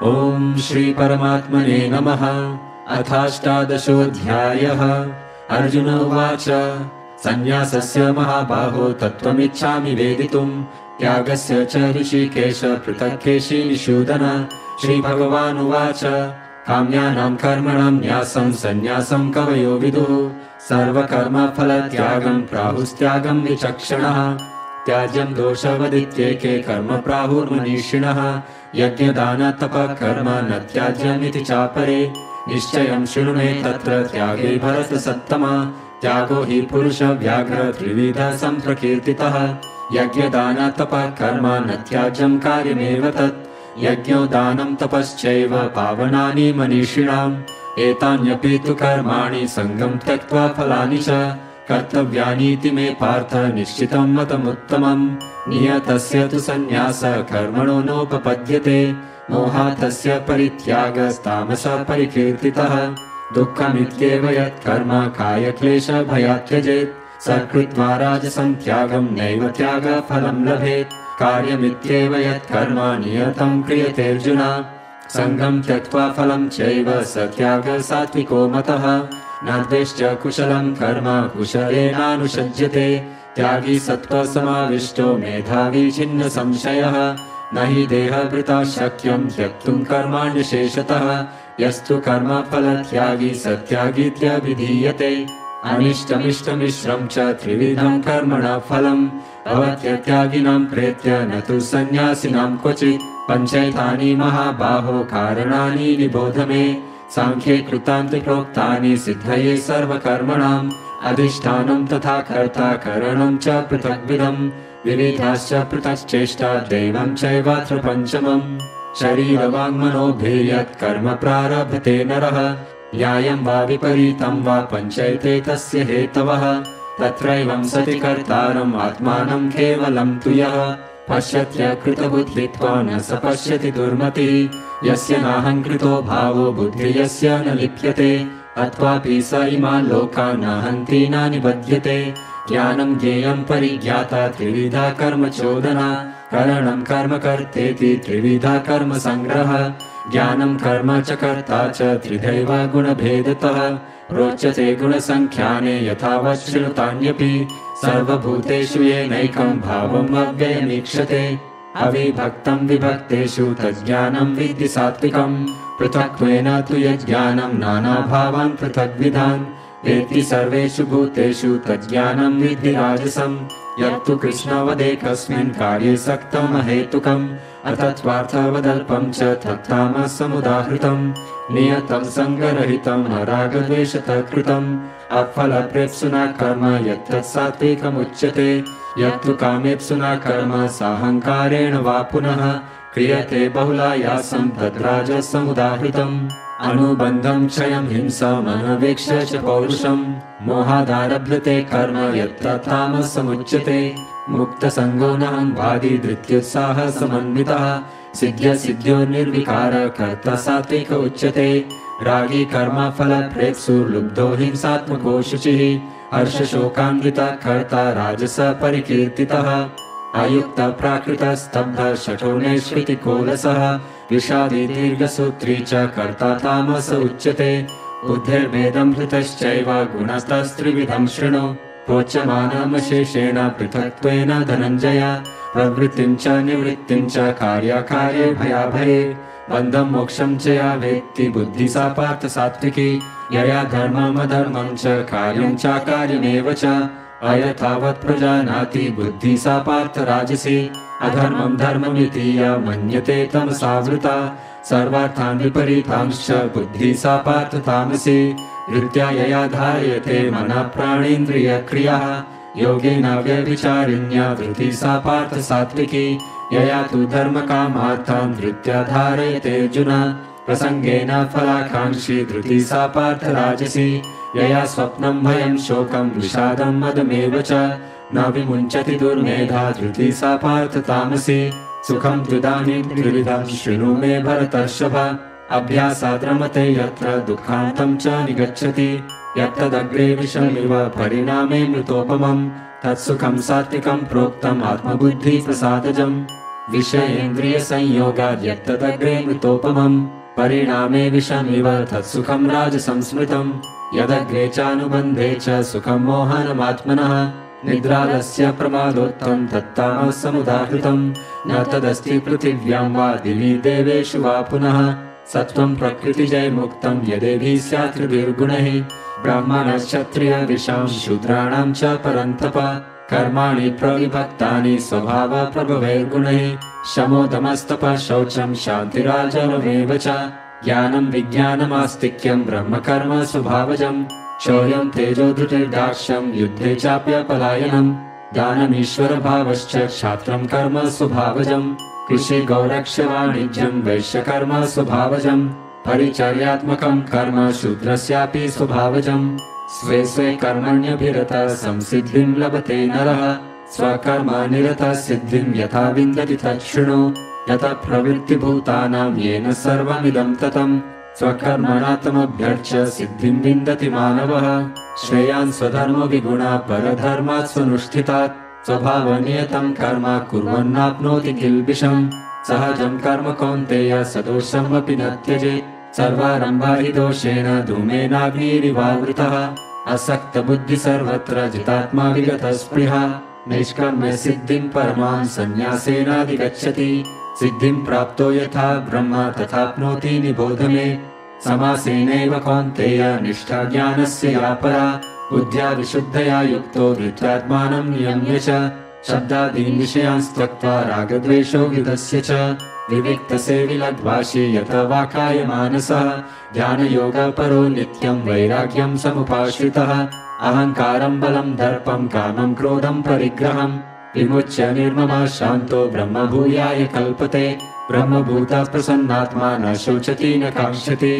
ॐ श्री परमात्मने नमः। अथाष्टादशोऽध्यायः। अर्जुन उवाच संन्यासस्य महाबाहो तत्त्वमिच्छामि वेदितुम् त्यागस्य च ऋषिकेश पृथक् केशिनिषूदन। श्रीभगवानुवाच काम्यानां कर्मणां न्यासं संन्यासं कवयो विदुः सर्वकर्मफलत्यागं प्राहुस्त्यागं विचक्षणः। त्याज्यं दोषवदित्येके कर्म प्राहुर्मनीषिणः यज्ञदानतपः कर्म न त्याज्यमिति चापरे। निश्चयं शृणु मे तत्र त्यागे भरतसत्तमा त्यागो हि पुरुषव्याघ्र त्रिविधः सम्प्रकीर्तितः। यज्ञदानतपः कर्म न त्याज्यं कार्यमेव तत् यज्ञो दानं तपश्चैव पावनानि मनीषिणाम्। एतान्यपि तु कर्माणि सङ्गं त्यक्त्वा फलानि च कर्तव्यानीति मे पार्थ निश्चितं मतमुत्तमम्। नियतस्य तु संन्यासः कर्मणो नोपपद्यते मोहातस्य परित्यागस्तामसः परिकीर्तितः। दुःखमित्येव यत्कर्म कायक्लेशभयात् त्यजेत् स कृत्वा राजसं त्यागं नैव त्यागफलं लभेत्। कार्यमित्येव यत्कर्म नियतं क्रियतेऽर्जुन सङ्गं त्यक्त्वा फलं चैव स त्यागः सात्विको मतः। न द्वेष्ट कुशलं कर्म कुशलेनानुषज्यते त्यागी सत्त्वसमाविष्टो मेधावी छिन्न संशयः। न हि देहभृता शक्यं त्यक्तुं कर्माण्यशेषतः यस्तु कर्मफलत्यागी स त्यागीत्यभिधीयते। अनिष्टमिष्टमिश्रं च त्रिविधं कर्मणः फलं भवत्यत्यागिनां प्रेत्य न तु सन्न्यासिनां क्वचित्। पञ्चैतानि महाबाहो कारणानि निबोध मे सांख्ये कृतान्ते प्रोक्तानि सिद्धये सर्वकर्मणाम्। अधिष्ठानं तथा कर्ता करणं च पृथग्विधम् विविधाश्च पृथक्चेष्टा दैवं चैवात्र पञ्चमम्। शरीरवाङ्मनोभिर्यत् कर्म प्रारभते नरः न्यायं वा विपरीतं वा पञ्चैते तस्य हेतवः। तत्रैवं सति कर्तारम् आत्मानं केवलं तु यः पश्यत्यकृतबुद्धित्वा न स पश्यति दुर्मतिः। यस्य नाहङ्कृतो भावो बुद्धिः यस्य न लिप्यते अथवापि स इमान् लोकान् न हन्ति न निबध्यते। ज्ञानं ज्ञेयं परिज्ञाता त्रिविधा कर्म चोदना करणं कर्म कर्तेति त्रिविधा कर्म संग्रह। ज्ञानं कर्म च कर्ता च त्रिधैव गुणभेदतः रोचते गुणसंख्याने यथावत् शृणुतान्यपि। सर्वभूतेषु येनैकं भावम् अव्ययमीक्षते अविभक्तं विभक्तेषु तज्ज्ञानं विद्धि सात्विकम्। पृथक्त्वेन तु यज्ज्ञानं नानाभावान् पृथग्विधान् वेत्ति सर्वेषु भूतेषु तज्ज्ञानं विद्धि राजसम्। यत्तु कृष्णवदेकस्मिन् कार्ये सक्तम् अहेतुकम् अतत्त्वार्थवदल्पं च तत्तामसमुदाहृतम्। नियतं सङ्गरहितम् अरागद्वेषतः कृतम् अफलप्रेप्सुना कर्म यत्तत् सात्विकमुच्यते। यत्तु कामेप्सुना कर्म साहङ्कारेण वा पुनः क्रियते बहुलायासं तद्राजसमुदाहृतम्। अनुबन्धं क्षयं हिंसाम् अनवेक्ष्य च पौरुषम् मोहादारभ्यते कर्म यत्तत् तामसमुच्यते। मुक्तसङ्गो नाहं वादी धृत्युत्साहः समन्वितः सिद्ध्यो निर्विकार कर्ता सात्विक उच्यते। रागी कर्मफलप्रेप्सुर्लुब्धो हिंसात्मको शुचिः हर्षशोकान्वितः कर्ता राजसः परिकीर्तितः। अयुक्तप्राकृतस्तब्धः शठो नैष्कृतिकोलसः विषादी दीर्घसूत्री च कर्ता तामस उच्यते। बुद्धिर्भेदं हृतश्चैव गुणस्तस्त्रिविधं शृणु प्रोच्यमानमशेषेण पृथक्त्वेन धनञ्जय। प्रवृत्तिं च निवृत्तिं च कार्याकार्ये भयाभये बन्धं मोक्षं च या वेत्ति बुद्धिः सा पार्थ सात्विकी। यया धर्ममधर्मं च कार्यं चाकार्यमेव च अयथावत् प्रजानाति बुद्धिः सा पार्थ राजसी। अधर्मं धर्ममिति या मन्यते तमसावृता सर्वार्थान् विपरीतांश्च बुद्धिः सा पार्थ तामसी। हृद्या यया धार्यते मनः प्राणेन्द्रियक्रियाः योगेन व्यभिचारिण्या धृतिः सा पार्थ सात्विकी। यया तु धर्मकामार्थान् धृत्या धारयते अर्जुन प्रसङ्गेन फलाकाङ्क्षी धृतिः सा पार्थ राजसी। यया स्वप्नं भयं शोकं विषादं मदमेव च न विमुञ्चति दुर्मेधा धृतिः सा पार्थ तामसी। सुखं त्रिदानीं त्रिविधं शृणु मे भरतर्षभ अभ्यासाद् रमते यत्र दुःखान्तं च निगच्छति यत्तदग्रे विषमिव परिणामे मृतोपमम् तत्सुखं सात्विकं प्रोक्तम् आत्मबुद्धि प्रसादजम्। विषयेन्द्रियसंयोगाद् यत्तदग्रे मृतोपमम् परिणामे विषमिव तत्सुखं राजसंस्मृतम् यदग्रे चानुबन्धे च सुखं मोहनमात्मनः निद्रालस्य प्रमादोत्तम तत्तामसमुदाहृतम् न तदस्ति पृथिव्यां वा दिवि देवेषु वा पुनः सत्त्वं प्रकृतिजयमुक्तं यदेभिः स्यात् त्रिभिर्गुणैः ब्राह्मणक्षत्रियविषां शूद्राणां च परन्तप कर्माणि प्रविभक्तानि स्वभावप्रभवैर्गुणैः शमोदमस्तपः शौचं शान्तिराजवमेव च ज्ञानं विज्ञानमास्तिक्यं ब्रह्मकर्म स्वभावजम् शौर्यं तेजोधृतिर्दाक्ष्यं युद्धे चाप्यपलायनम् दानमीश्वरभावश्च क्षात्रं कर्म स्वभावजम् कृषि गौरक्ष्यवाणिज्यं वैश्यकर्म स्वभावजम् परिचर्यात्मकं कर्म शूद्रस्यापि स्वभावजम् स्वे स्वे कर्मण्यभिरतः संसिद्धिं लभते नरः स्वकर्मनिरतः सिद्धिं यथा विन्दति तच्छृणु यतः प्रवृत्तिभूतानां येन सर्वमिदं ततं स्वकर्मणात्मभ्यर्च्य सिद्धिं विन्दति मानवः श्रेयान् स्वधर्मविगुणा परधर्मात् स्वनुष्ठितात् स्वभावनियतं कर्म कुर्वन्नाप्नोति किल्बिषम् सहजं कर्म कौन्तेय सदोषमपि न त्यजेत् सर्वारम्भा हि दोषेण धूमेनाग्निरिवावृतः असक्तबुद्धि सर्वत्र जितात्मा विगतस्पृहा नैष्कर्म्य सिद्धिं परमां सन्न्यासेनाधिगच्छति सिद्धिं प्राप्तो यथा ब्रह्म तथाप्नोति निबोध मे समासेनैव कौन्तेय निष्ठा ज्ञानस्य या परा बुद्ध्या विशुद्धया युक्तो धृत्यात्मानं नियम्य च शब्दादीन् विषयान् त्यक्त्वा रागद्वेषो विदस्य च विविक्तसेविलद्वाशी यत वाकाय मानसः ध्यानयोगपरो नित्यं वैराग्यं समुपाश्रितः अहङ्कारं बलं दर्पं कामं क्रोधं परिग्रहं विमुच्य निर्ममः शान्तो ब्रह्मभूयाय कल्पते ब्रह्मभूतः प्रसन्नात्मा न शोचति न काङ्क्षति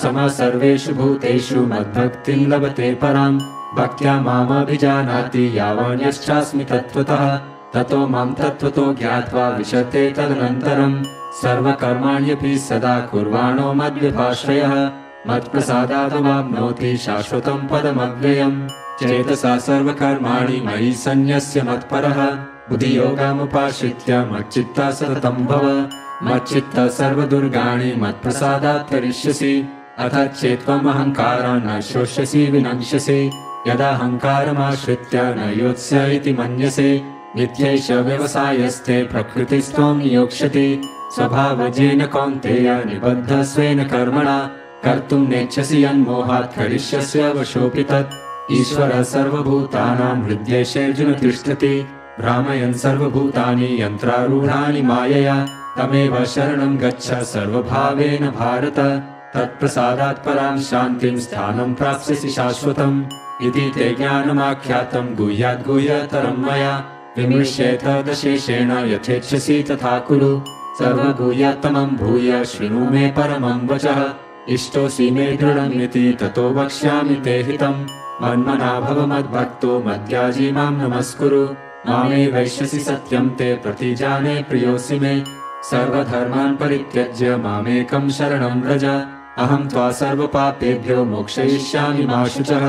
समः सर्वेषु भूतेषु मद्भक्तिं लभते पराम् भक्त्या मामभिजानाति यावान्यश्चास्मि तत्त्वतः ततो मां तत्त्वतो ज्ञात्वा विशते तदनन्तरम् सर्वकर्माण्यपि सदा कुर्वाणो मद्विभाश्रयः मत्प्रसादादवाप्नोति शाश्वतं पदमव्ययम् चेतसा सर्वकर्माणि मयि सन्न्यस्य मत्परः बुद्धियोगमुपाश्रित्य मच्चित्तः सततं भव मच्चित्तः सर्वदुर्गाणि मत्प्रसादात् करिष्यसि अथ चेत्त्वमहङ्कारान् न शोष्यसि विनङ्क्ष्यसि यदाहङ्कारमाश्रित्य न योत्स्य इति मन्यसे नित्यैष व्यवसायस्ते प्रकृतिस्त्वं नियोक्ष्यति स्वभावजेन कौन्तेय निबद्धः स्वेन कर्मणा कर्तुं नेच्छसि यन्मोहात् करिष्यस्य वशोऽपि तत् ईश्वरः सर्वभूतानां हृद्येशेऽर्जुन तिष्ठति भ्रामयन् सर्वभूतानि यन्त्रारूढानि मायया तमेव शरणं गच्छ सर्वभावेन भारत तत्प्रसादात् परां शान्तिं स्थानं प्राप्स्यसि शाश्वतम् इति ते ज्ञानमाख्यातं गुह्याद् गुह्यतरं मया विमृश्येत दशेषेण यथेच्छसि तथा कुरु सर्वगुह्यतमं भूय शृणु मे परमं वचः इष्टोऽसि मे दृढमिति ततो वक्ष्यामि ते हितम् मन्मना भव मद्भक्तो मद्याजी मां नमस्कुरु मामे वैश्यसि सत्यं ते प्रतिजाने प्रियोऽसि मे सर्वधर्मान् परित्यज्य मामेकं शरणं व्रज अहं त्वा सर्वपापेभ्यो मोक्षयिष्यामि मा शुचः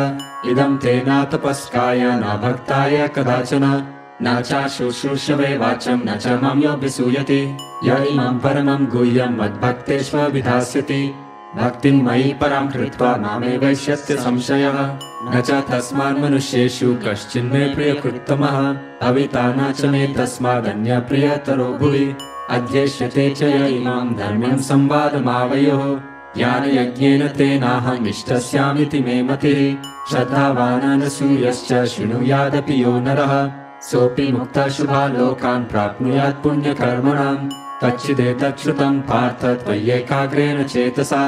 इदं ते न तपस्काय न भक्ताय कदाचन न चाशुश्रूषवे वाचं न च मां योऽभिसूयति य इमं परमं गुह्यं मद्भक्तेष्वभिधास्यति भक्तिं मयि परां कृत्वा मामेवैष्यस्य संशयः न च तस्मान्मनुष्येषु कश्चिन्मे प्रियकृत्तमः अविता न च मे तस्मादन्यप्रियतरो भुवि अध्येष्यते च य इमां धर्म्यं संवादमावयोः ज्ञानयज्ञेन तेनाहम् इष्टस्यामिति मे मतिः श्रद्धावाननसूयश्च शृणुयादपि यो नरः सोऽपि मुक्तः शुभालोकान् प्राप्नुयात् पुण्यकर्मणाम् कच्चिदेतच्छ्रुतं पार्थ त्वय्यैकाग्रेण चेतसा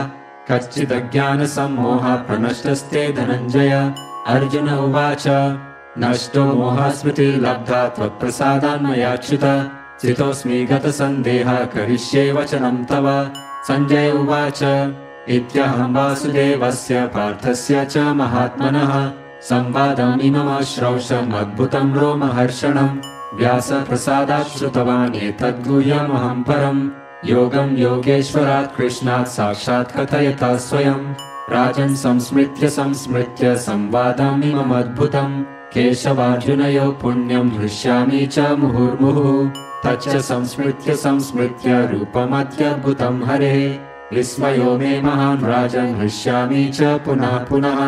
कच्चिदज्ञानसम्मोहः प्रनष्टस्ते धनञ्जय अर्जुन उवाच नष्टो मोहः स्मृतिर्लब्धा त्वत्प्रसादान्मयाच्युत स्थितोऽस्मि गतसन्देहः करिष्ये वचनं तव सञ्जय उवाच इत्यहं वासुदेवस्य पार्थस्य च महात्मनः संवादमिममश्रौषमद्भुतं रोमहर्षणम् व्यासप्रसादात् श्रुतवान् एतद्गुह्यमहं परम् योगं योगेश्वरात् कृष्णात् साक्षात् कथयता स्वयं राजन् संस्मृत्य संवादमिममद्भुतम् केशवार्जुनयोः पुण्यं हृष्यामि च मुहुर्मुहुः तच्च संस्मृत्य संस्मृत्य रूपमत्यद्भुतं हरेः विस्मयो मे महान् राजन् हृष्यामि च पुनः पुनः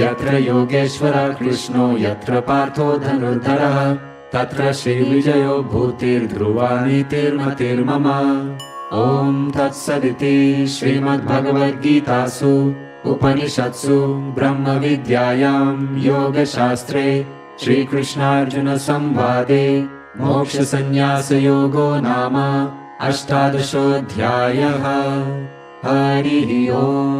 यत्र योगेश्वरः कृष्णो यत्र पार्थो धनुर्धरः तत्र श्रीविजयो भूतिर्ध्रुवा नीतिर्मतिर्मम। ॐ तत्सदिति श्रीमद्भगवद्गीतासु उपनिषत्सु ब्रह्मविद्यायां योगशास्त्रे श्रीकृष्णार्जुनसंवादे मोक्षसंन्यासयोगो नाम 18 अध्यायः। हरिः ओम्।